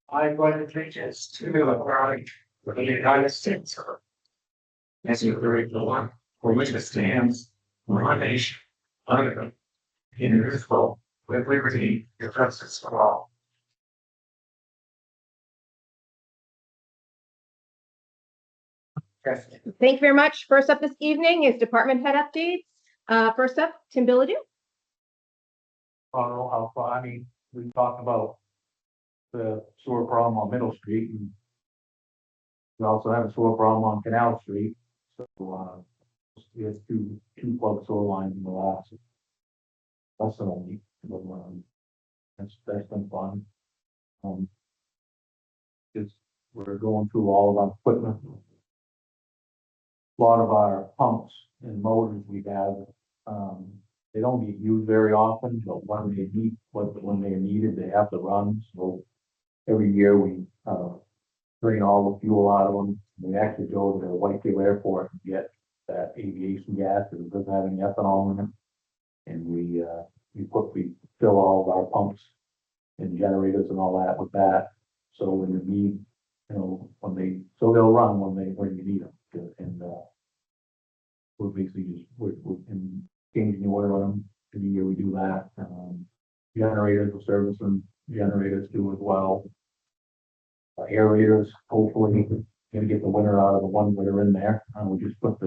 I pledge allegiance to the flag of the United States and to the republic for which it stands, one nation, under God, indivisible, with liberty and justice for all. Thank you very much. First up this evening is department head updates. First up, Tim Billadu. I mean, we talked about the sewer problem on Middle Street, and we also have a sewer problem on Canal Street. So, we have two plug sewer lines in the last less than a week. But, that's been fun. It's, we're going through all of our equipment. A lot of our pumps and motors we have, they don't get used very often, but when they're needed, they have to run. So every year we drain all the fuel out of them. We actually go to the Whitefield Airport and get that aviation gas that doesn't have any ethanol in it. And we fill all of our pumps and generators and all that with that. So when you need, so they'll run when you need them. And we're basically just we're changing the oil on them. Every year we do that. Generators will service them. Generators do as well. Aerators, hopefully, gonna get the winter out of the ones that are in there. We just put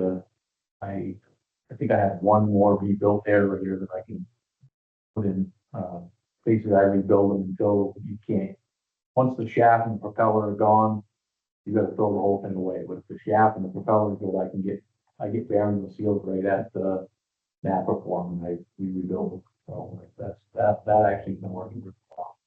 I think I have one more rebuilt aerator that I can put in. Basically, I rebuild them until you can't. Once the shaft and the propeller are gone, you got to throw the whole thing away. But if the shaft and the propeller is good, I get bearings and seals right at the Napa form, and we rebuild them. So that actually has been working really well.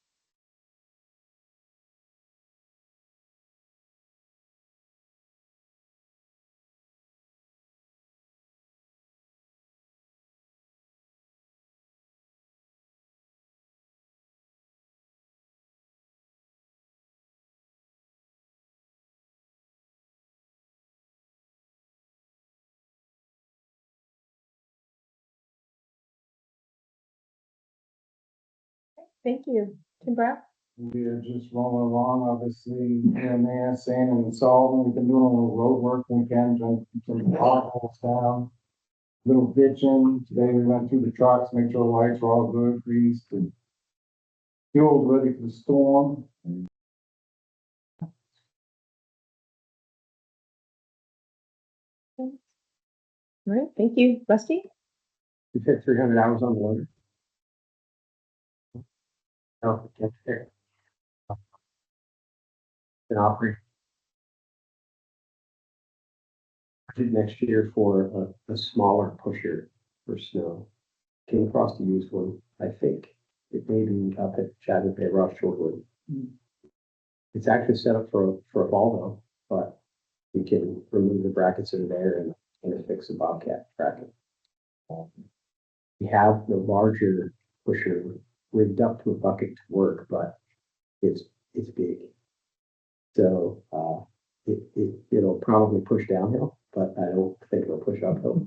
Thank you. Tim Brown. We're just rolling along, obviously, here and there, sanding and salting. We've been doing a little road work weekend, trying to keep some potholes down. Little bitching. Today we went through the trucks, make sure the lights were all good, greased, and fueled, ready for the storm. All right. Thank you. Rusty. We've hit 300 hours on the loader. Oh, it's there. An operating next year for a smaller pusher for snow. Came across the used one. I think it may be up at Chadwick Bay Ross Shortwood. It's actually set up for a Volvo, but we can remove the brackets that are there and fix the Bobcat bracket. We have the larger pusher rigged up to a bucket to work, but it's big. So it'll probably push downhill, but I don't think it'll push uphill.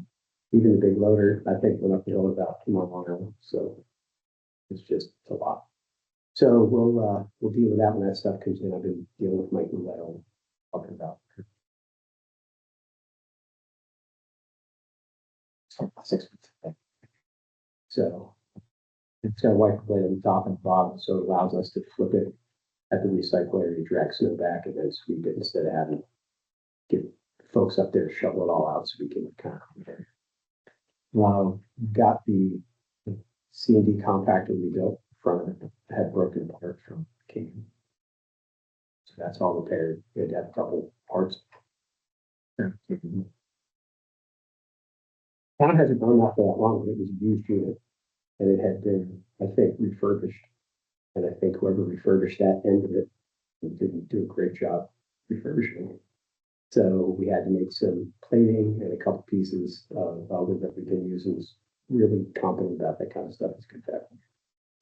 Even the big loader, I think, went up the hill about 2 miles. So it's just a lot. So we'll deal with that when that stuff comes in. I've been dealing with Mike and Lyle talking about 6 months. So it's got a wiper blade on the top and bottom, so it allows us to flip it at the recycler and drag snow back and then sweep it instead of having get folks up there shovel it all out so we can kind of compare. Got the C&D compactor we built front of it had broken apart from King. So that's all repaired. We had to have a couple parts. One hasn't gone out for that long. It was a used unit and it had been, I think, refurbished. And I think whoever refurbished that end of it didn't do a great job refurbishing it. So we had to make some plating and a couple pieces of welding that we've been using. Is really competent about that kind of stuff. It's good that.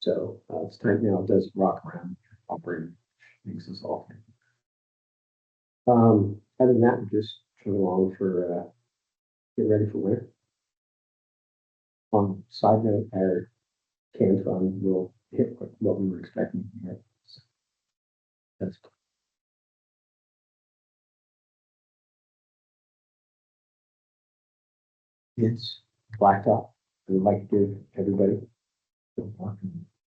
So it's time now. It does rock around, operating, makes us all. Other than that, we're just chugging along for get ready for winter. On side note, our can fund will hit what we were expecting to hit. That's. It's blacktop. I would like to give everybody.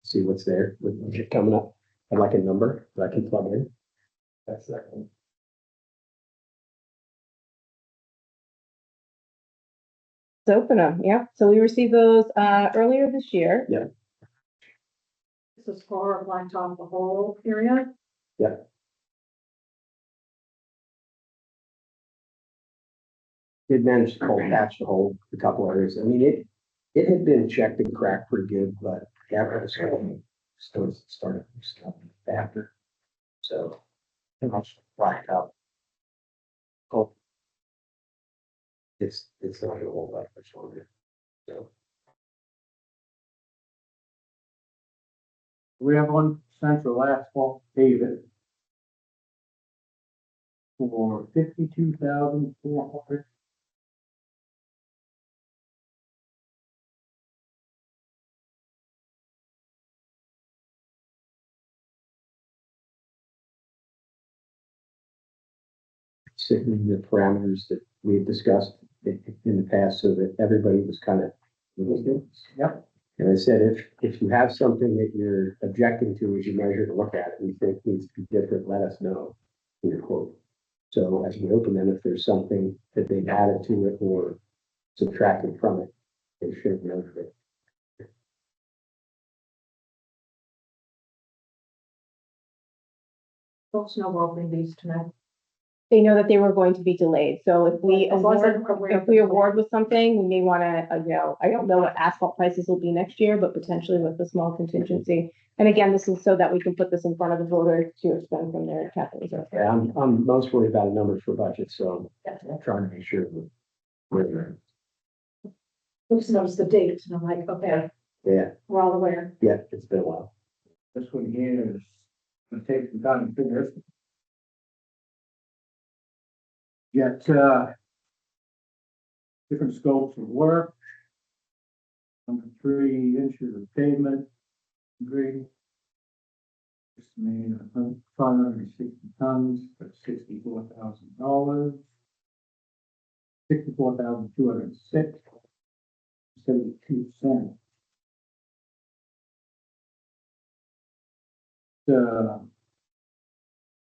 See what's there with budget coming up. I'd like a number that I can plug in. That's that one. Let's open them. Yeah. So we received those earlier this year. Yeah. This is for blacktop the whole area. Did manage to cold patch the whole, a couple areas. I mean, it had been checked and cracked pretty good, but after the storm, started stuff after. So, pretty much blacked out. Oh. It's not gonna hold up much longer. So, We have one central asphalt paving for 52,400. sitting the parameters that we've discussed in the past so that everybody was kind of. Yep. And I said, if you have something that you're objecting to as you measure to look at it, and you think needs to be different, let us know in your quote. So as we open them, if there's something that they've added to it or subtracted from it, they should know it. Folks know we're opening these tonight. They know that they were going to be delayed. So if we As long as award, they're aware. if we award with something, we may want to, I don't know what asphalt prices will be next year, but potentially with a small contingency. And again, this is so that we can put this in front of the voter to expend from their capital reserve. Yeah, I'm most worried about numbers for budget, so I'm trying to make sure that we're, Folks notice the dates and I'm like, okay, yeah, we're all aware. yeah, it's been a while. This one here is gonna take some time to figure. Get, different scopes of work. Number 3 inches of pavement, grade. Estimated 560 tons for $64,000. 64,206. 72 cents.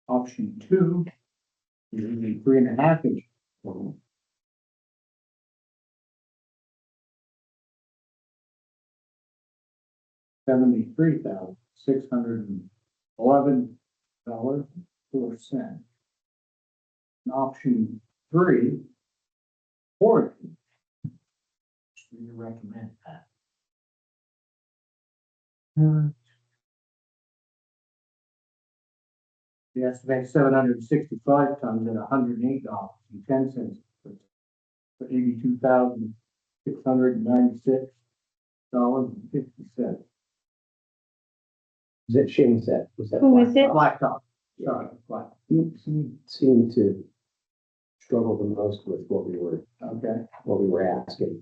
Option 2. Usually 3.5 inches. $73,611.04. Option 3. 4 inches. Do you recommend that? The estimate 765 tons at $108.10 for $82,696.50. Is that Shane's that, was that? Who is it? Blacktop, sorry, black, You seemed to struggle the most with what we were asking,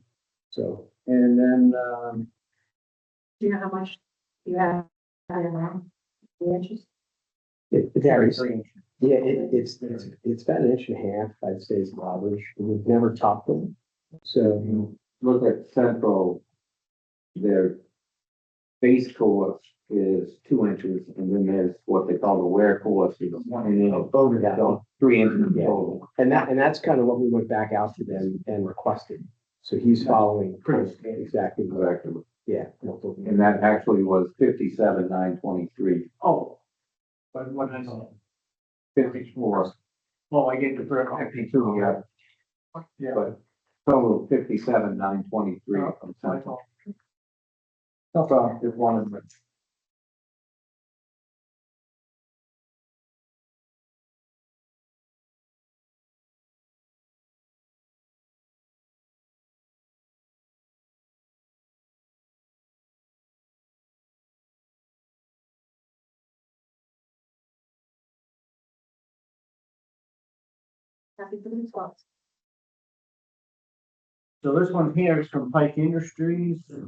so. and then, Do you know how much you have? I don't know. The inches? It varies. 3 inches. Yeah, it's about 1.5 inches, I'd say is the average. We've never topped them. So Look at Central, their base course is 2 inches, and then there's what they call the wear course, is 1 inch. over that, So 3 inches Yeah. total. and that's kind of what we went back out to them and requested. So he's following exactly, Correct. yeah. And that actually was 57,923. Oh. But what is it? 54. Oh, I get the 52, yeah, Yeah. but total 57,923 from Central. If one of them. Happy for the spots. So this one here is from Pike Industries. They're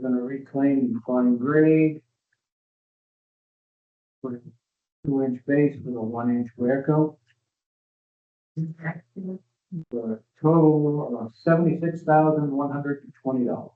gonna reclaim and fine grade. Put a 2-inch base with a 1-inch wear coat. For a total of $76,120.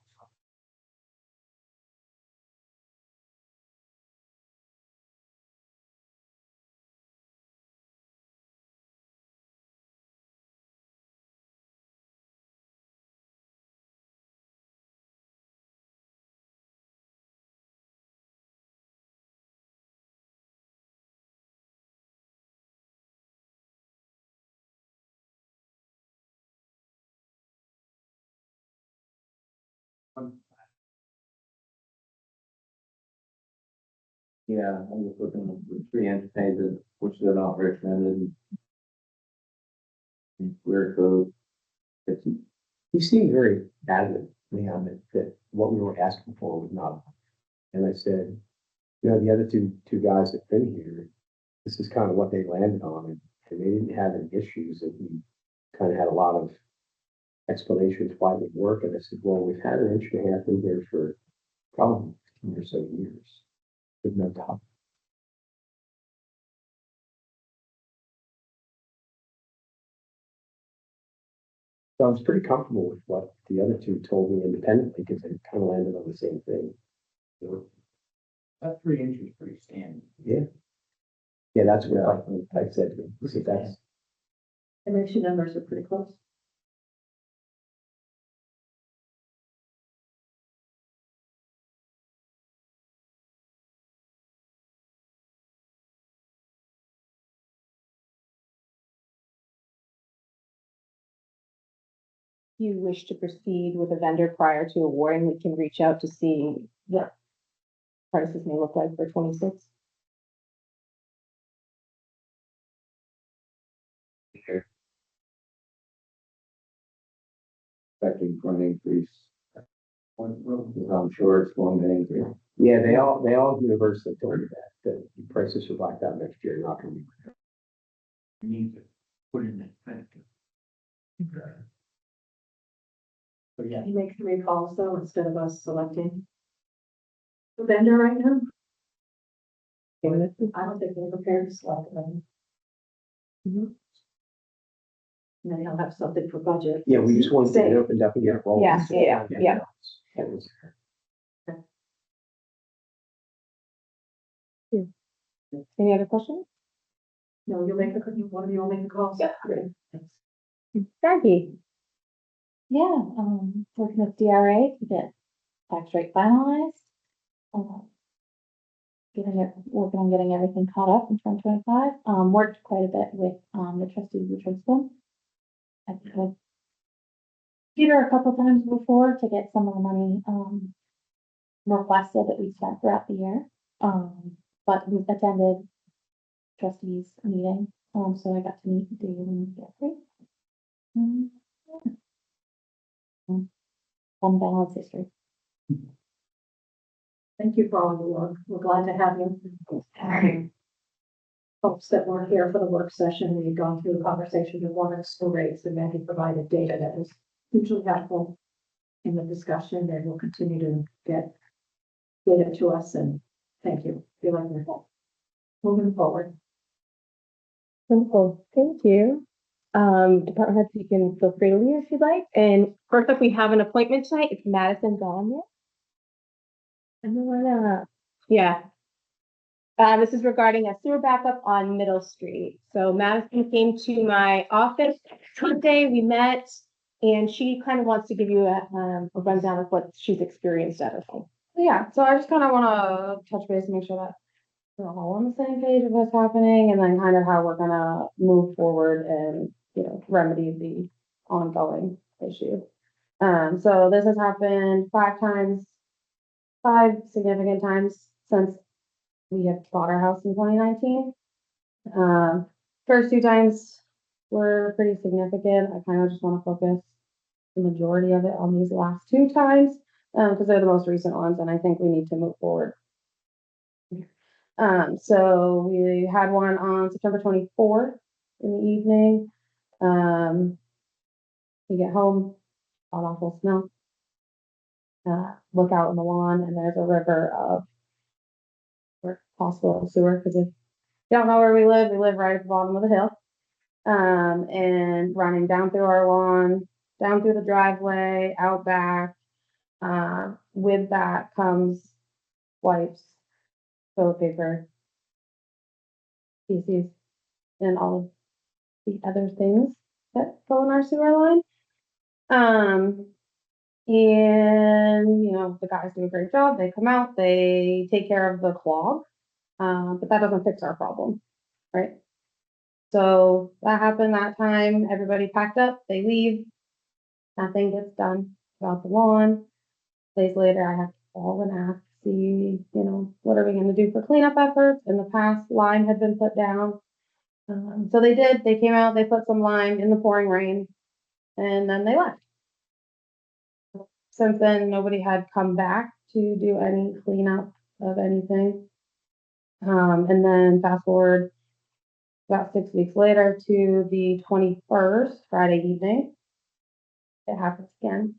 Yeah, I'm just looking at the 3-inch painted, which they're not recommended. Wear code. It's, You seemed very adamant, Leon, that what we were asking for was not. And I said, you know, the other two guys that've been here, this is kind of what they landed on, and they didn't have any issues, and we kind of had a lot of explanations why it would work, and I said, well, we've had an 1.5 inch in here for probably 15 or so years, with no top. So I was pretty comfortable with what the other two told me independently, because they kind of landed on the same thing. So, That 3 inch is pretty standard. yeah. Yeah, that's what I said to him. So that's, The mission numbers are pretty close. You wish to proceed with a vendor prior to awarding, we can reach out to see what prices may look like for 26. expecting for an increase. I'm sure it's going to increase. yeah, they all universally told me that the prices for blacktop next year are not gonna be. You need to put in that factor. So yeah, You make 3 calls though, instead of us selecting the vendor right now. I don't think they're prepared to select them. And then he'll have something for budget. Yeah, we just wanted to get it opened up and get it rolling. Yeah, yeah. That was- Any other questions? No, you'll make one of you will make the calls. Yeah. Great. Thanks. Becky? Yeah, working with DRA to get tax rate finalized. Working on getting everything caught up in 2025. Worked quite a bit with, the trustees of the trust fund. I've had Peter a couple times before to get some of the money, requested that we spent throughout the year. But we attended trustees meeting, so I got to meet David and Jeffrey. Fun balance history. Thank you for all the work. We're glad to have you. Folks that weren't here for the work session, we've gone through the conversation of water and school rates, and Maggie provided data that was hugely helpful in the discussion, and will continue to get data to us, and thank you. Feel like we're moving forward. Wonderful, thank you. Department heads, you can feel free to leave if you'd like. And first up, we have an appointment tonight. It's Madison Gallagher. Yeah. This is regarding a sewer backup on Middle Street. So Madison came to my office Tuesday, we met, and she kind of wants to give you a rundown of what she's experienced at her home. Yeah, so I just kind of want to touch base and make sure that we're all on the same page of what's happening and then kind of how we're gonna move forward and, remedy the ongoing issue. So this has happened 5 times, 5 significant times since we have bought our house in 2019. First 2 times were pretty significant. I kind of just want to focus the majority of it on these last 2 times, because they're the most recent ones, and I think we need to move forward. So we had one on September 24th in the evening. We get home, on awful smell. Look out on the lawn, and there's a river of Or possible sewer, because if you don't know where we live right at the bottom of the hill. And running down through our lawn, down through the driveway, out back. With that comes wipes, toilet paper, feces, and all of the other things that go in our sewer line. And, you know, the guys do a great job. They come out, they take care of the clog. But that doesn't fix our problem, right? So that happened that time. Everybody packed up, they leave. Nothing gets done about the lawn. Days later, I have to call and ask, see, you know, what are we gonna do for cleanup efforts? In the past, lime had been put down. So they did, they came out, they put some lime in the pouring rain, and then they left. Since then, nobody had come back to do any cleanup of anything. And then fast forward about 6 weeks later to the 21st, Friday evening. It happens again.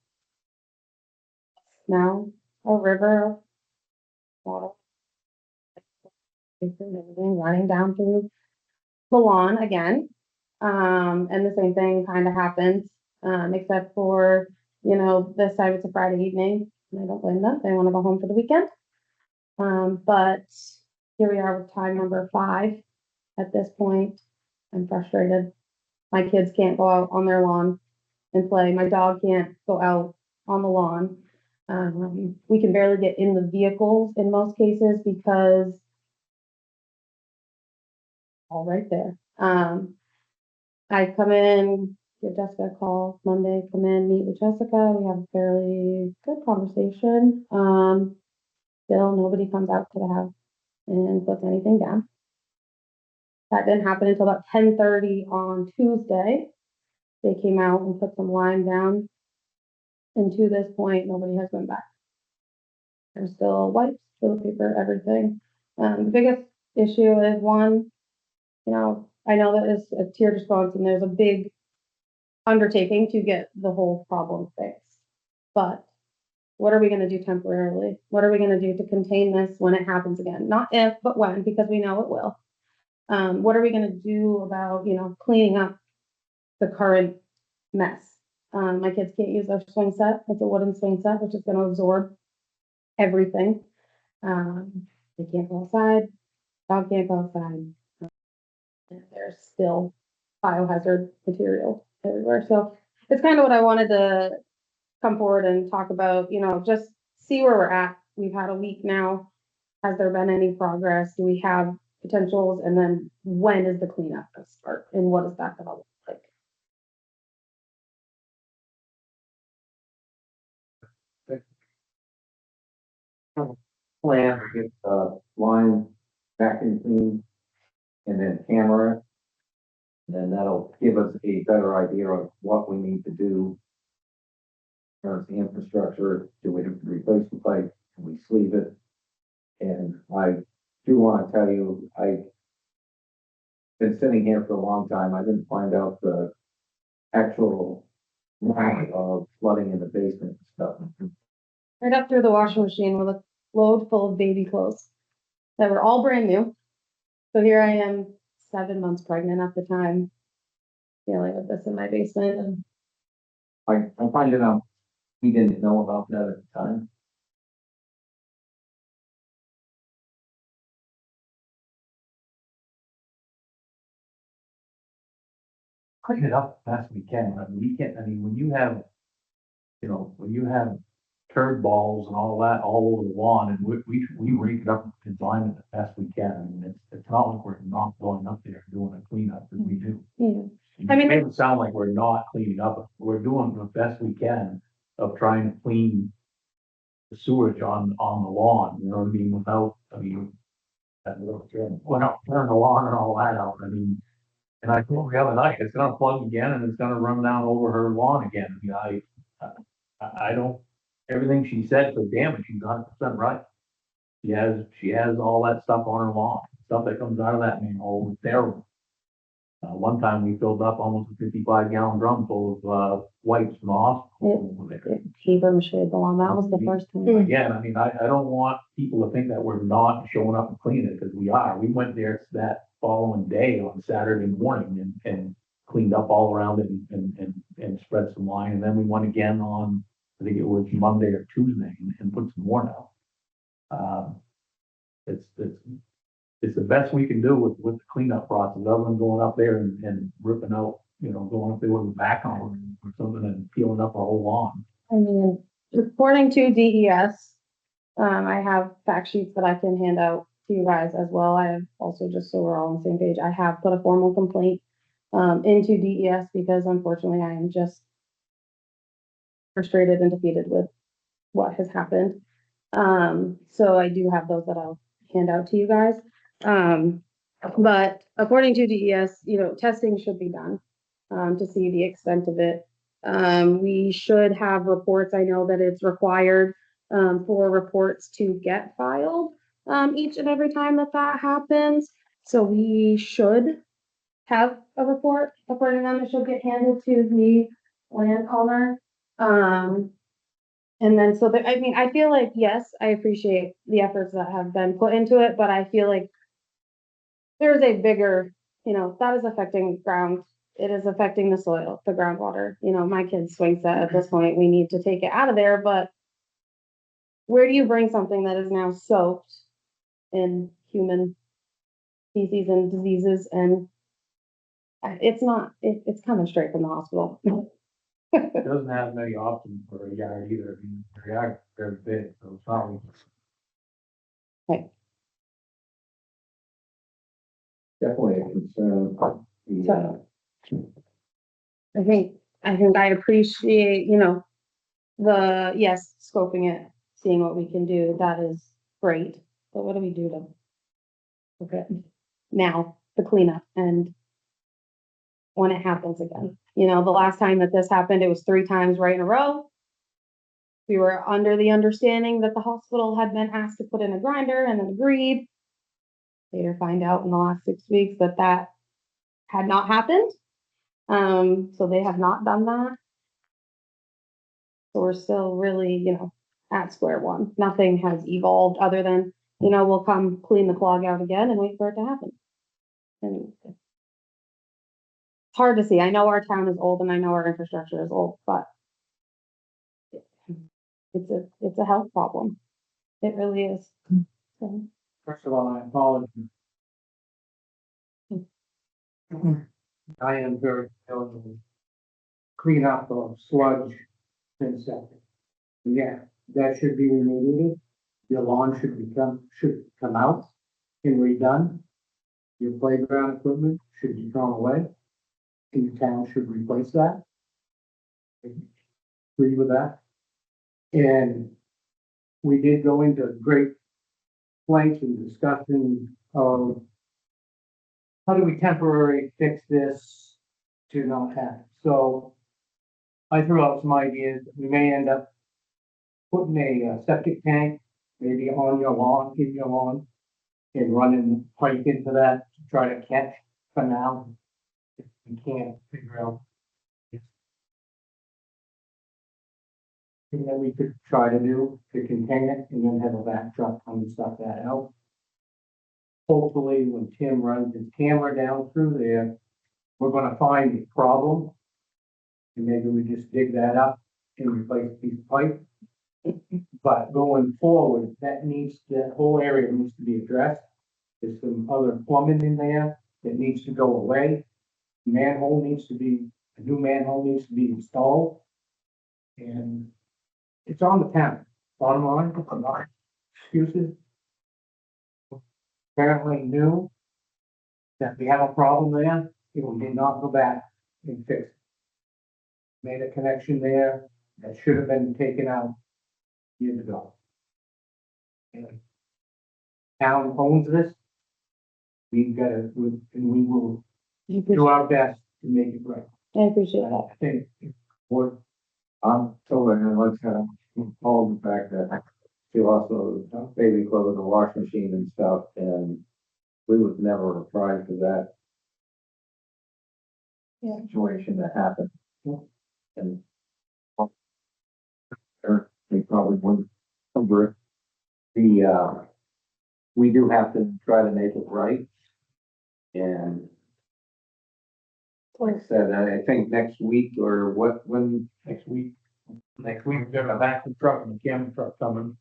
Now a river of water. Everything running down through the lawn again. And the same thing kind of happens, except for, you know, this time it's a Friday evening, and I don't blame them. They want to go home for the weekend. But here we are with time number 5 at this point. I'm frustrated. My kids can't go out on their lawn and play. My dog can't go out on the lawn. We can barely get in the vehicles in most cases because all right there. I come in, give Jessica a call Monday, come in, meet with Jessica. We have a fairly good conversation. Still nobody comes out to the house and puts anything down. That didn't happen until about 10:30 on Tuesday. They came out and put some lime down. And to this point, nobody has been back. There's still wipes, toilet paper, everything. The biggest issue is one, you know, I know that it's a tiered response and there's a big undertaking to get the whole problem fixed. But what are we gonna do temporarily? What are we gonna do to contain this when it happens again? Not if, but when, because we know it will. What are we gonna do about, you know, cleaning up the current mess? My kids can't use their swing set. It's a wooden swing set, which is gonna absorb everything. They can't go outside, dog can't go outside. There's still biohazard material everywhere. So it's kind of what I wanted to come forward and talk about, you know, just see where we're at. We've had a week now. Has there been any progress? Do we have potentials? And then when is the cleanup gonna start? And what is that gonna look like? Plan to get the line vacuum clean and then camera it. Then that'll give us a better idea of what we need to do. As the infrastructure, do we have to replace the pipe? Can we sleeve it? And I do want to tell you, I've been sitting here for a long time. I didn't find out the actual amount of flooding in the basement and stuff. Right up through the washing machine with a load full of baby clothes that were all brand new. So here I am, 7 months pregnant at the time, dealing with this in my basement. And I find it out, we didn't know about that at the time. Clean it up as best we can. I mean, we can't, I mean, when you have, you know, when you have turd balls and all that all over the lawn, and we rake it up and lime it as best we can. I mean, it's not like we're not going up there and doing a cleanup, because we do. I mean, It doesn't sound like we're not cleaning up. We're doing the best we can of trying to clean the sewage on the lawn, you know what I mean, without, I mean, that little turn, well, not turn the lawn and all that out, I mean, and I told her the other night, it's gonna plug again and it's gonna run down over her lawn again. I mean, I don't, everything she said, so damn it, she's 100% right. She has all that stuff on her lawn, stuff that comes out of that manhole is terrible. One time we filled up almost a 55 gallon drum full of, wipes from the hospital. Paper mache, the one, that was the first time. Again, I mean, I don't want people to think that we're not showing up and cleaning, because we are. We went there that following day on Saturday morning and cleaned up all around it and spread some line, and then we went again on, I think it was Monday or Tuesday, and put some more down. It's the best we can do with the cleanup process, other than going up there and ripping out, going up there with a backhoe or something and peeling up our whole lawn. I mean, according to DES, I have fact sheets that I can hand out to you guys as well. I have also, just so we're all on the same page, I have put a formal complaint into DES because unfortunately I am just frustrated and defeated with what has happened. So I do have those that I'll hand out to you guys. But according to DES, testing should be done to see the extent of it. We should have reports. I know that it's required for reports to get filed each and every time that happens. So we should have a report. According to them, it should get handed to the landowner. And then I feel like, yes, I appreciate the efforts that have been put into it, but I feel like there's a bigger, that is affecting ground. It is affecting the soil, the groundwater. My kids swing set at this point, we need to take it out of there, but where do you bring something that is now soaked in human feces and diseases? And it's it's coming straight from the hospital. It doesn't have many options for a yard either. I mean, the yard is very big, so it's not. Definitely a concern. So I think I appreciate, yes, scoping it, seeing what we can do. That is great. But what do we do now, the cleanup, and when it happens again? The last time that this happened, it was 3 times right in a row. We were under the understanding that the hospital had been asked to put in a grinder and then agreed. Later find out in the last 6 weeks that had not happened. So they have not done that. So we're still really, at square one. Nothing has evolved other than, we'll come clean the clog out again and wait for it to happen. And it's hard to see. I know our town is old and I know our infrastructure is old, but it's a health problem. It really is. So. First of all, I apologize. I am very eligible to clean up of sludge and septic. Yeah, that should be remediated. Your lawn should come out and redone. Your playground equipment should be thrown away. And the town should replace that. I agree with that. And we did go into great lengths and discussion of how do we temporarily fix this to not happen. So I threw out some ideas. We may end up putting a septic tank maybe on your lawn, in your lawn, and running pipe into that to try to catch for now. If we can't figure out. And then we could try to do to contain it and then have a back truck come and stuff that out. Hopefully, when Tim runs his camera down through there, we're gonna find a problem. And maybe we just dig that up and replace a piece of pipe. But going forward, that whole area needs to be addressed. There's some other plumbing in there that needs to go away. A new manhole needs to be installed. And it's on the town. Bottom line, not excuses. Apparently knew that we have a problem there, we did not go back and fix it. Made a connection there that should have been taken out years ago. And town owns this. We've got to, and we will do our best to make it right. I appreciate that. I think What I'm told, and I'd like to hold the fact that she also baby clothes, a washing machine and stuff, and we would never apply for that. situation that happened. And or they probably wouldn't cover it. We do have to try to make it right. And like I said, I think next week or when Next week, we've got a vacuum truck and a camera truck coming,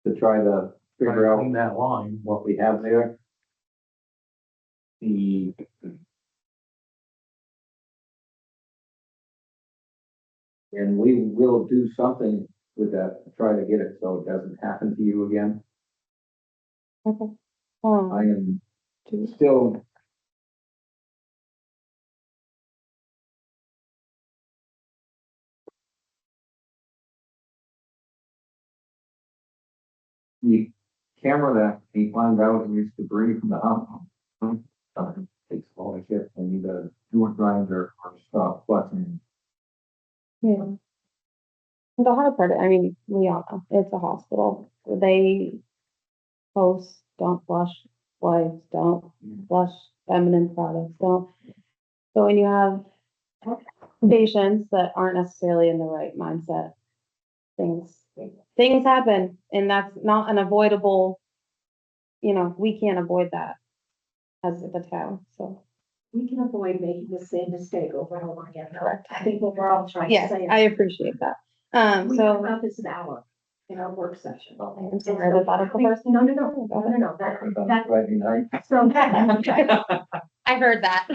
to try to trying figure to out clean that line. what we have there. The and we will do something with that to try to get it so it doesn't happen to you again. Okay. I am Two. still. The camera that he found out and used to bring from the house. Takes ownership and either do it right or stop flushing. Yeah. The hard part, I mean, we all know, it's a hospital. They post, don't flush wipes, don't flush feminine products, don't. So when you have patients that aren't necessarily in the right mindset, things happen, and that's not an avoidable, we can't avoid that as the town, so. We can avoid making the same mistake over and over again. Correct. I think what we're all trying to Yes, say. I appreciate that. We talked So. about this an hour in our work session. I'm sorry, the medical person? No, that, Friday night. so. I heard that.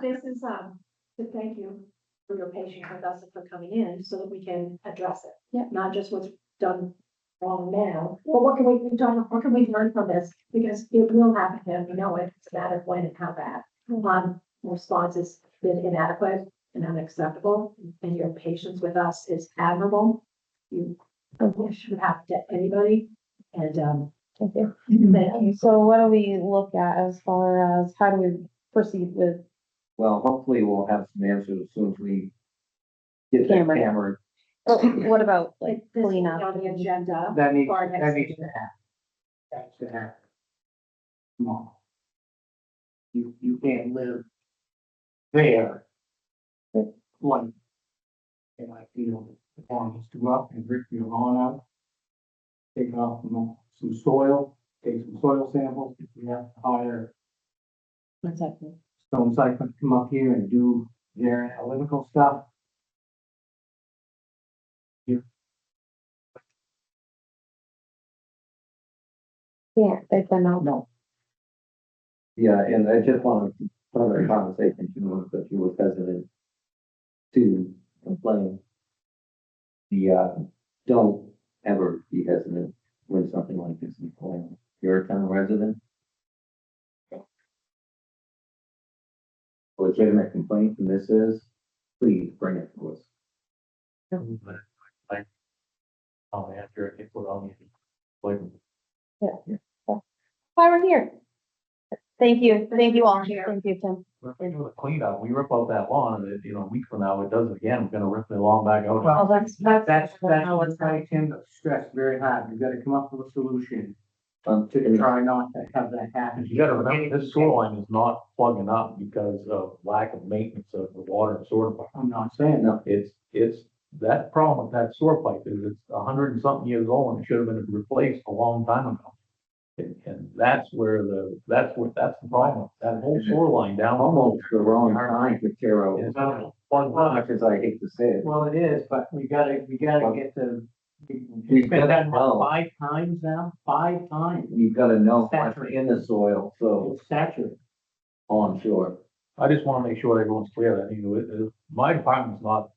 This is, to thank you for your patience with us and for coming in so that we can address it. Yeah. Not just what's done wrong now, but what can we do, what can we learn from this? Because it will happen and we know it, it's a matter of when and how bad. Response has been inadequate and unacceptable, and your patience with us is admirable. You should happen to anybody, and, Thank you. thank you. So what do we look at as far as how do we proceed with Well, hopefully we'll have some answers as soon as we get that Camera. camera. what about like This will be cleanup? on the agenda. That needs, for our next that needs meeting. to happen. That's to happen. Come on. You can't live there. Like. And I feel the town needs to go up and rip your lawn out. Take off some soil, take some soil samples, if we have to hire One second. stone site to come up here and do their analytical stuff. Yeah, they said no. No, Yeah, and I just wanted to start a conversation too, that she was hesitant to complain. Don't ever be hesitant when something like this is going on. You're a town resident. Legitimate complaint, and this is, please bring it to us. I'll answer it, put on you. Why we're here. Thank you all. Thank you, Tim. If we do a cleanup, we rip out that lawn, and a week from now, it does it again, we're gonna rip the lawn back out. Well, that's that's what I tend to stress very hard. You gotta come up with a solution to try not to have that happen. You gotta remember, this sewer line is not plugging up because of lack of maintenance of the water and sewer pipe. I'm not saying that. It's that problem with that sewer pipe is it's 100 and something years old and it should have been replaced a long time ago. And that's the problem. That whole sewer line down. Almost the wrong time to tear out, It's as much as I hate to say it. Well, it is, but we gotta get the. We've been gotta done know. 5 times now, 5 times. You've gotta know what's in the soil, so It's saturated. on shore. I just wanna make sure everyone's clear. I mean, my department's not,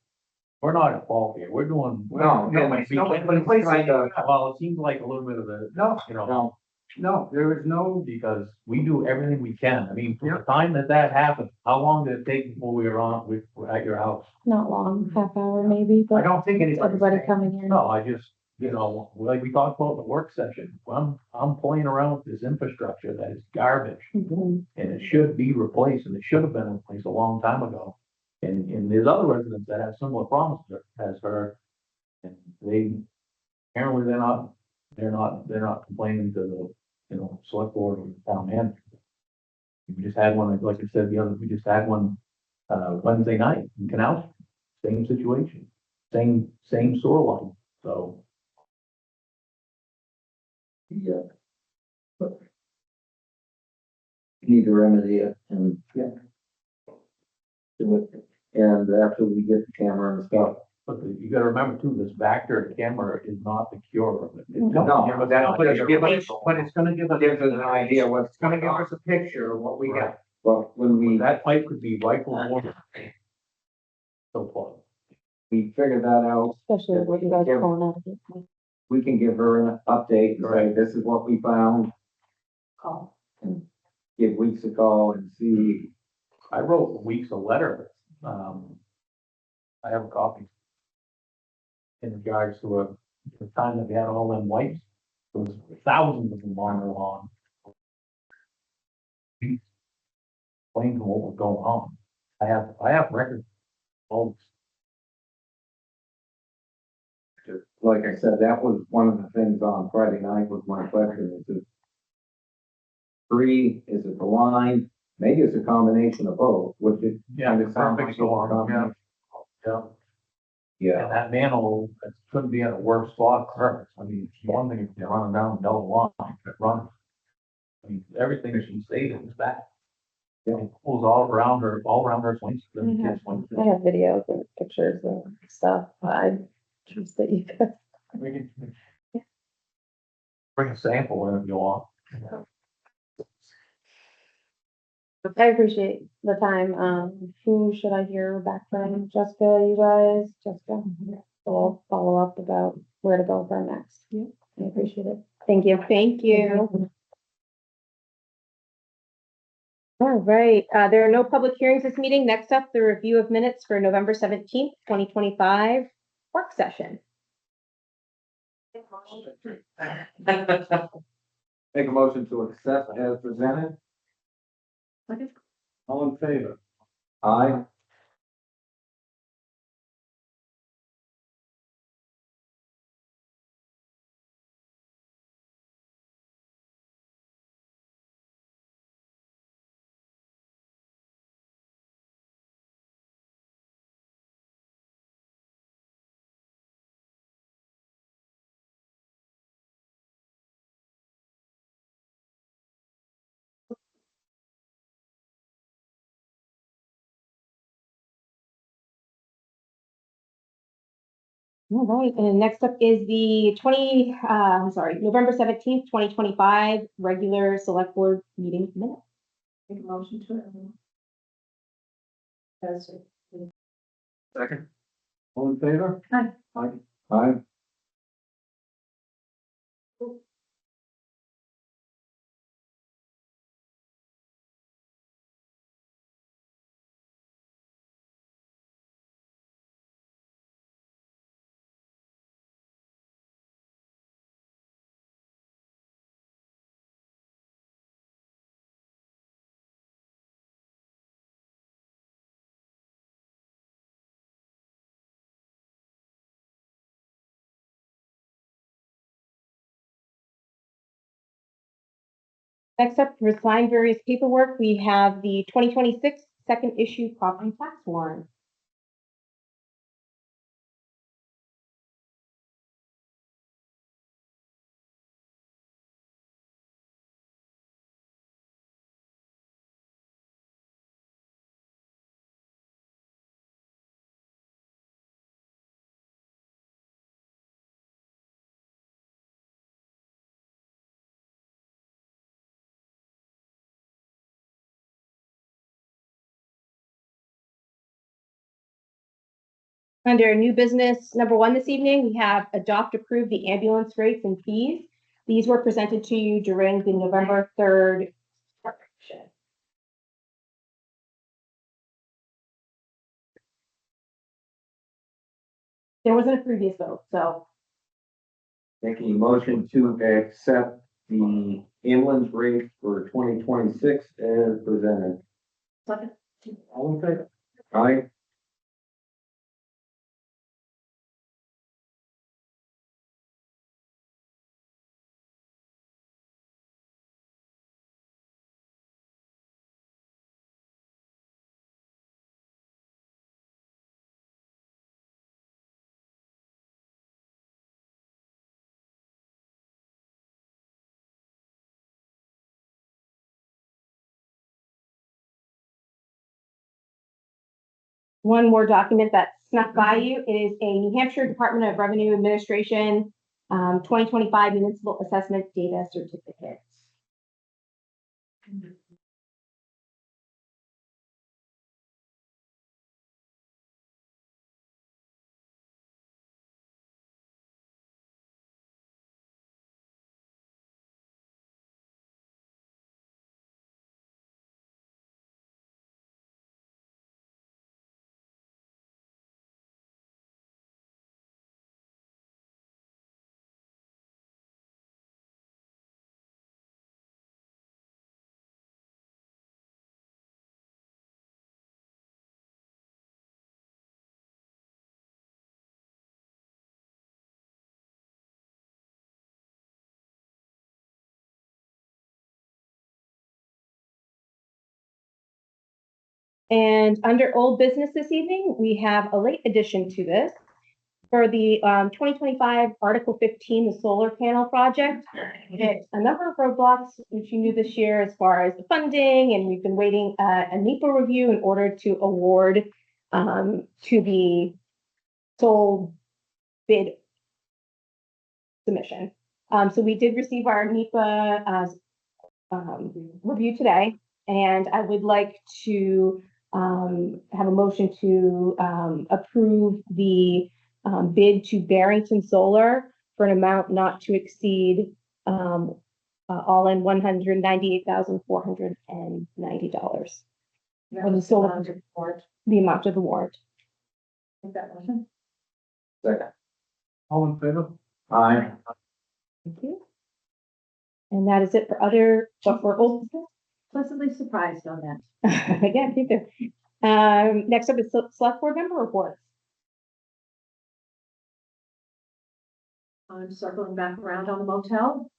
we're not at fault here. We're doing. Nobody's trying to. Well, it seems like a little bit of a, No, no, there is no, because we do everything we can. I mean, from the time that happened, how long did it take before we were at your house? Not long, half hour maybe, I but don't think anybody's. everybody saying- coming in. No, I just, like we talked about in the work session, I'm playing around with this infrastructure that is garbage. Mhm. And it should be replaced, and it should have been replaced a long time ago. And there's other residents that have similar problems as her. And apparently they're not complaining to the, select board or the town manager. We just had one, like I said, we just had one Wednesday night in Canal, same situation, same sewer line, so. Yeah. But need to remedy it and, yeah. Do it, and after we get the camera and stuff. But you gotta remember too, this Vector camera is not the cure of it. It's No, gonna give us But it's an give us, idea. but it's gonna give us an idea, what's it's gonna give us a picture of what we got. But when we, That pipe could be right for water. So far. we figure that out, Especially with what you guys Yeah. are pulling out of it. we can give her an update and say, Right. this is what we found. Call. And give Weeks a call and see, I wrote Weeks a letter, I have a copy. In regards to the time that we had all them wipes, there was thousands of them on our lawn. Explain what was going on. I have records. Oh, like I said, that was one of the things on Friday night was my question, is it free, is it the line? Maybe it's a combination of both, which it yeah, kind the of sounds like perfect it's a storm, yeah, combination. yeah. Yeah, And that manhole, it couldn't be at a worse spot for us. I mean, it's one thing if you're running down the double line, but run. I mean, everything that she stated is back. Yeah, it pulls all around her swings. I have videos and pictures and stuff. I trust that you guys. We can bring a sample in if you want. I appreciate the time. Who should I hear back from? Jessica, you guys? Jessica? So I'll follow up about where to go for next. Yeah. I appreciate it. Thank you. Thank you. All right, there are no public hearings this meeting. Next up, the review of minutes for November 17th, 2025 work session. make a motion to accept as presented. All in favor? Aye. All right, and next up is the November 17th, 2025 regular select board meeting minutes. Make a motion to it. As, Second. All in favor? Aye. Next up, to sign various paperwork, we have the 2026 second issue property tax warrant. Under new business number 1 this evening, we have adopt approve the ambulance rates and fees. These were presented to you during the November 3rd. There wasn't a previous vote, so Making a motion to accept the ambulance rate for 2026 as presented. second. All in favor? Aye. one more document that snuck by you. It is a New Hampshire Department of Revenue Administration 2025 Municipal Assessment Data Certificate. And under old business this evening, we have a late addition to this. For the 2025 Article 15, the solar panel project, hit a number of roadblocks, which you knew this year as far as the funding, and we've been waiting a NEPA review in order to award to the sole bid submission. So we did receive our NEPA review today, and I would like to have a motion to approve the bid to Barrington Solar for an amount not to exceed all in $198,490. For the solar, the amount of the warrant. Make that motion. Second. All in favor? Aye. Thank you. And that is it for other, but for old. Pleasantly surprised on that. Again, me too. Next up is select board member reports. I'm circling back around on the motel.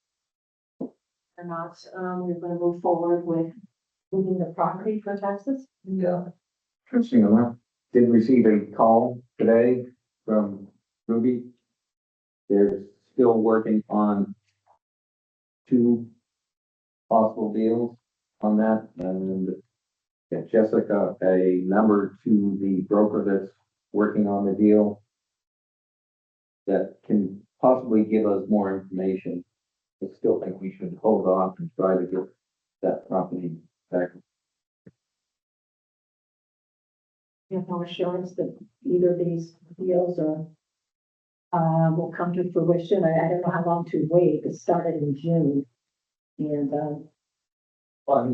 Or not, we're gonna move forward with moving the property for taxes. Yeah. Interesting enough, did receive a call today from Ruby. They're still working on 2 possible deals on that, and get Jessica a number to the broker that's working on the deal that can possibly give us more information. I still think we should hold off and try to get that property back. You have no assurance that either of these deals are will come to fruition. I don't know how long to wait. It started in June. And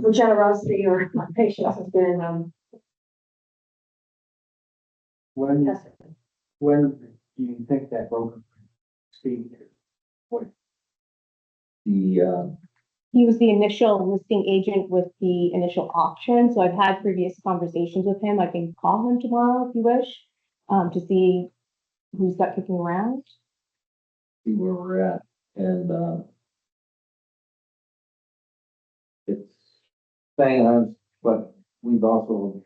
your generosity or patience has been When, tested. when do you think that broker speak? The, He was the initial listing agent with the initial auction, so I've had previous conversations with him. I can call him tomorrow if you wish, to see who's got kicking around. see where we're at, and, it's saying, but we've also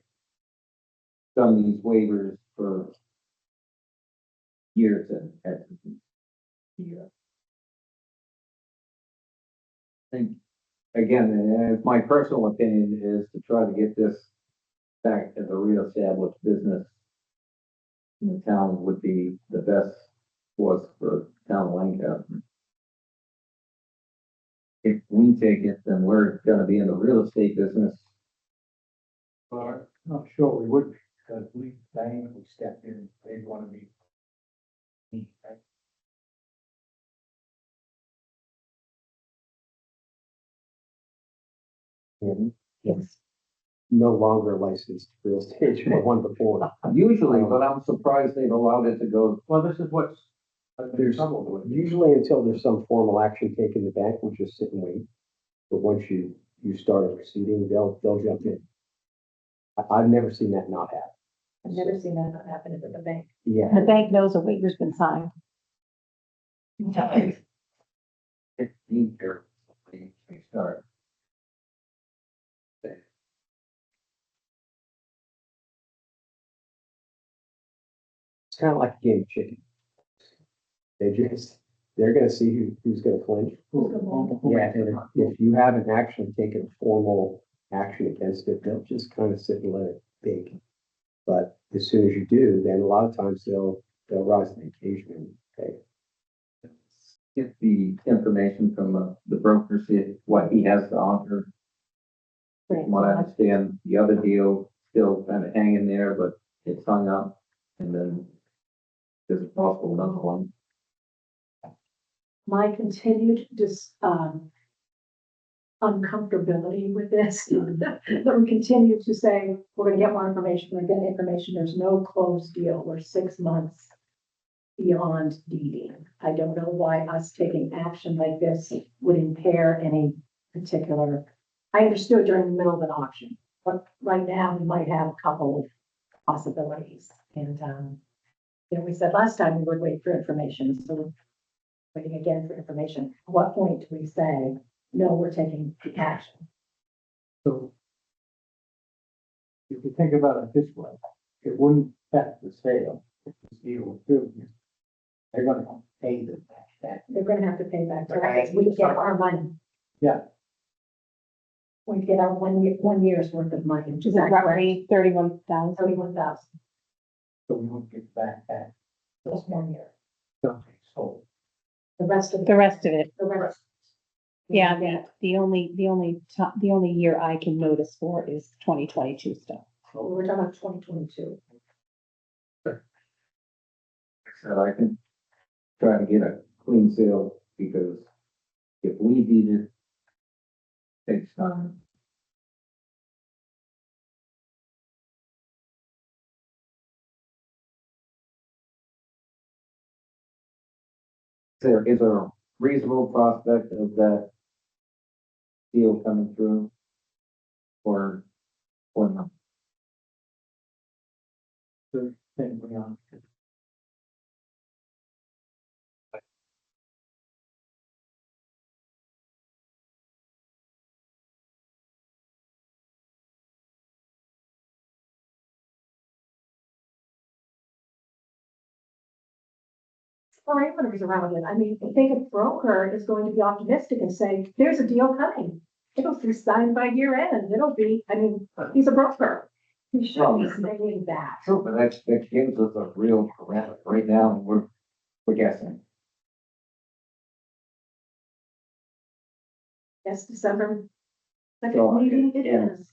done these waivers for years and yeah. I think, again, and my personal opinion is to try to get this back as a real established business in the town would be the best for us for town of Lancaster. If we take it, then we're gonna be in the real estate business. But not sure we would, because we, bank, we stepped in, they want to be. Yes. No longer licensed real estate, but one before. Usually, but I'm surprised they've allowed it to go. Well, this is what's, There's trouble with it. usually until there's some formal action taken, the bank will just sit and wait. But once you start a proceeding, they'll jump in. I've never seen that not happen. I've never seen that happen at the bank. Yeah. The bank knows a waiver's been signed. 15 here, we start. It's kind of like a game of chicken. They're gonna see who's gonna flinch. Yeah, and if you haven't actually taken formal action against it, they'll just kind of sit and let it bake. But as soon as you do, then a lot of times they'll rise to the occasion and pay. Get the information from the broker, see what he has to offer. From what I understand, the other deal still kind of hanging there, but it's hung up, and then there's a possible another one. My continued uncomfortability with this, that we continue to say, we're gonna get more information, we're gonna get information, there's no closed deal, we're 6 months beyond deeding. I don't know why us taking action like this would impair any particular, I understood during the middle of an auction, but right now we might have a couple of possibilities. And, we said last time we would wait for information, so we're waiting again for information. At what point do we say, no, we're taking action? So if you think about it this way, it wouldn't affect the sale if this deal was through. They're gonna pay the back. They're gonna have to pay back taxes. We get our money. Yeah. We get our 1 year's worth of money, which Is is it roughly 31,000? 31,000, So we would get back that. just 1 year. Something sold. The rest of The rest of it, the rest. yeah, the only year I can notice for is 2022 stuff. We're talking about 2022. So I can try to get a clean sale, because if we deed it, takes time. Is there a reasonable prospect of that deal coming through? Or not? The thing we on. Parameters around it. I mean, I think a broker is going to be optimistic and say, there's a deal coming. It'll be signed by year end. It'll be, I mean, he's a broker. He should be saying that. True, but that gives us a real parameter. Right now, we're guessing. Yes, December So, second meeting, it yeah. is.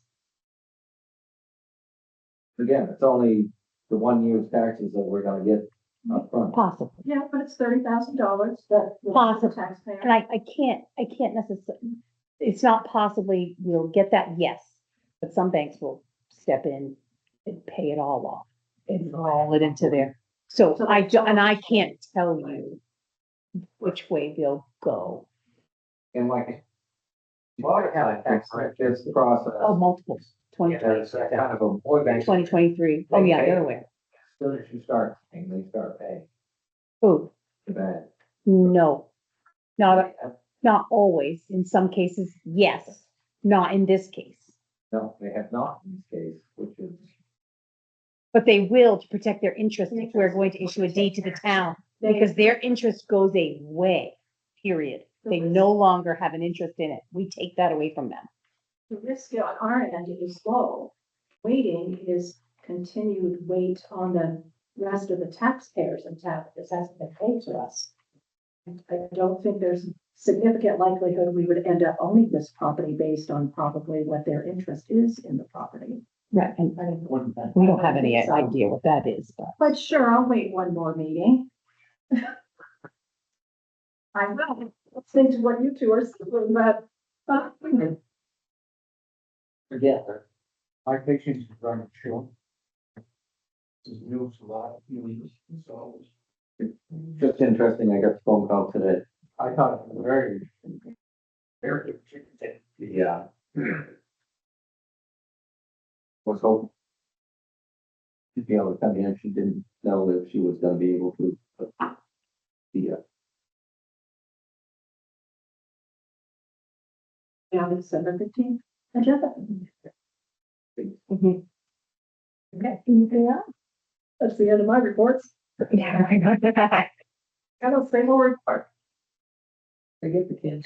Again, it's only the 1 year's taxes that we're gonna get up front. Possible. Yeah, but it's $30,000 that the Possible. taxpayer. And I can't necessarily, it's not possibly we'll get that, yes, but some banks will step in and pay it all off and roll it into there. So So I that's don't, and I can't tell you which way they'll go. And like, a lot of times, this process, Oh, multiples, there's that kind of a boy bank. 2023. Oh, yeah, they're aware. As soon as you start paying, they start paying. Oh, That, no, not always. In some cases, yes, not in this case. no, they have not in this case, which is, But they will to protect their interest if we're going to issue a deed to the town, because their interest goes away, period. They no longer have an interest in it. We take that away from them. The risk on our end is low. Waiting is continued wait on the rest of the taxpayers in town. This hasn't been paid to us. I don't think there's significant likelihood we would end up owning this property based on probably what their interest is in the property. Right, and I think we don't have any idea what that is, but. But sure, I'll wait one more meeting. I will, listen to what you two are saying, but, Again, my patience is running short. This is news a lot, so just interesting, I got a phone call today. I thought it was very, very interesting. Yeah. Was hoping to be able to come in, she didn't know if she was gonna be able to, but yeah. yeah, the December 15th agenda. Mhm. Okay, anything else? That's the end of my reports. I don't say more report. I get the kids.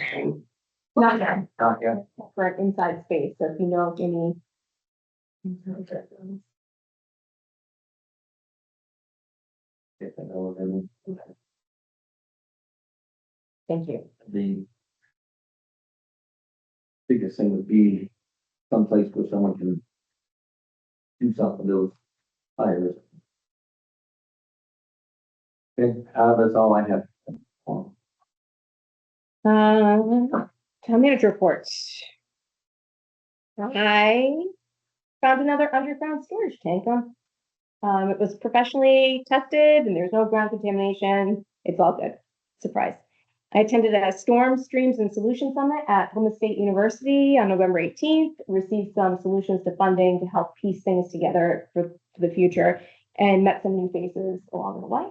Not yet. Not yet. For an inside space, so if you know of any If I know what I mean. Thank you. The biggest thing would be someplace where someone can do something to those tires. Okay, that's all I have. Town manager reports. I found another underground storage tank it was professionally tested and there's no ground contamination. It's all good. Surprise. I attended a Storm Streams and Solutions Summit at Plymouth State University on November 18th, received some solutions to funding to help piece things together for the future, and met some new faces along the way.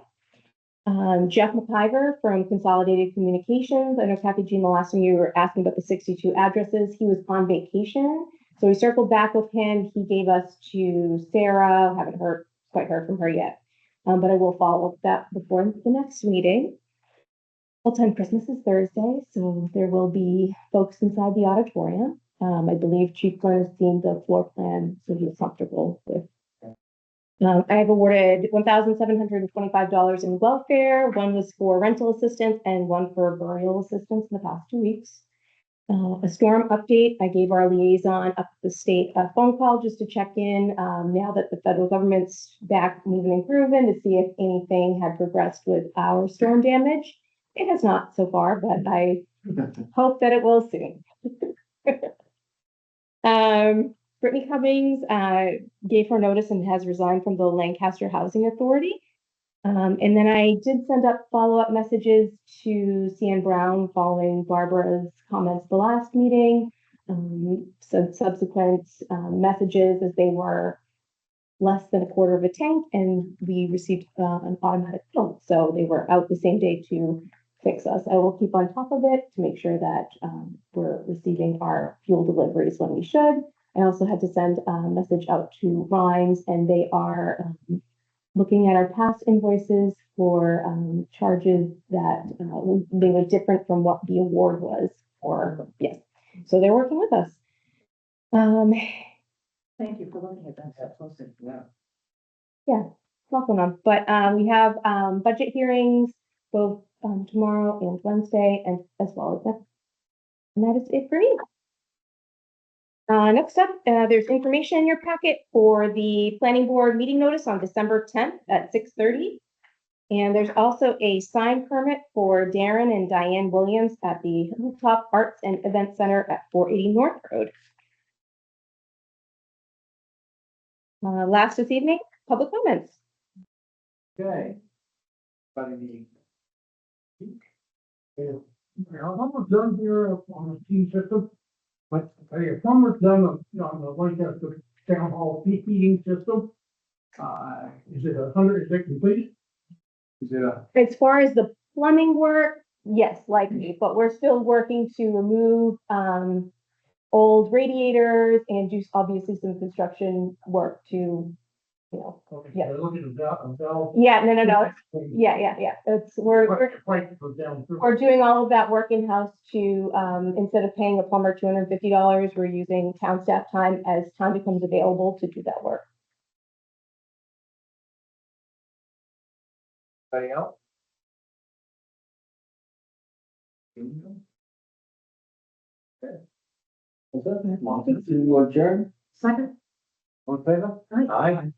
Jeff McIver from Consolidated Communications. I know Kathy Jean, the last time you were asking about the 62 addresses, he was on vacation. So we circled back with him. He gave us to Sarah. Haven't quite heard from her yet. But I will follow up with that before the next meeting. Full-time Christmas is Thursday, so there will be folks inside the auditorium. I believe Chief Glenn has seen the floor plan, so he's comfortable with. I have awarded $1,725 in welfare. One was for rental assistance and one for burial assistance in the past 2 weeks. A storm update. I gave our liaison up the state a phone call just to check in now that the federal government's back moving and grooving to see if anything had progressed with our storm damage. It has not so far, but I hope that it will soon. Brittany Cummings gave her notice and has resigned from the Lancaster Housing Authority. And then I did send up follow-up messages to CN Brown following Barbara's comments the last meeting. Some subsequent messages as they were less than a quarter of a tank, and we received an automatic fill. So they were out the same day to fix us. I will keep on top of it to make sure that we're receiving our fuel deliveries when we should. I also had to send a message out to Rhymes, and they are looking at our past invoices for charges that they were different from what the award was for. Yes, so they're working with us. Thank you for looking at that. That's posted. Yeah, welcome on. But we have budget hearings both tomorrow and Wednesday, and as well as that. And that is it for me. Next up, there's information in your packet for the planning board meeting notice on December 10th at 6:30. And there's also a sign permit for Darren and Diane Williams at the Hilltop Arts and Event Center at 480 North Road. Last this evening, public comments. Okay. I'm almost done here on the team system. But if someone's done on the Lancaster Town Hall heating system, is it 100, is it complete? Is it As far as the plumbing work, yes, likely, but we're still working to remove old radiators and do obviously some construction work to, okay, Yeah. they're looking at a valve? Yeah, no. Yeah. It's we're Pipe goes down through. We're doing all of that work in-house to, instead of paying a plumber $250, we're using town staff time as time becomes available to do that work. Anybody else? To adjourn? Second? On favor? Aye. Aye.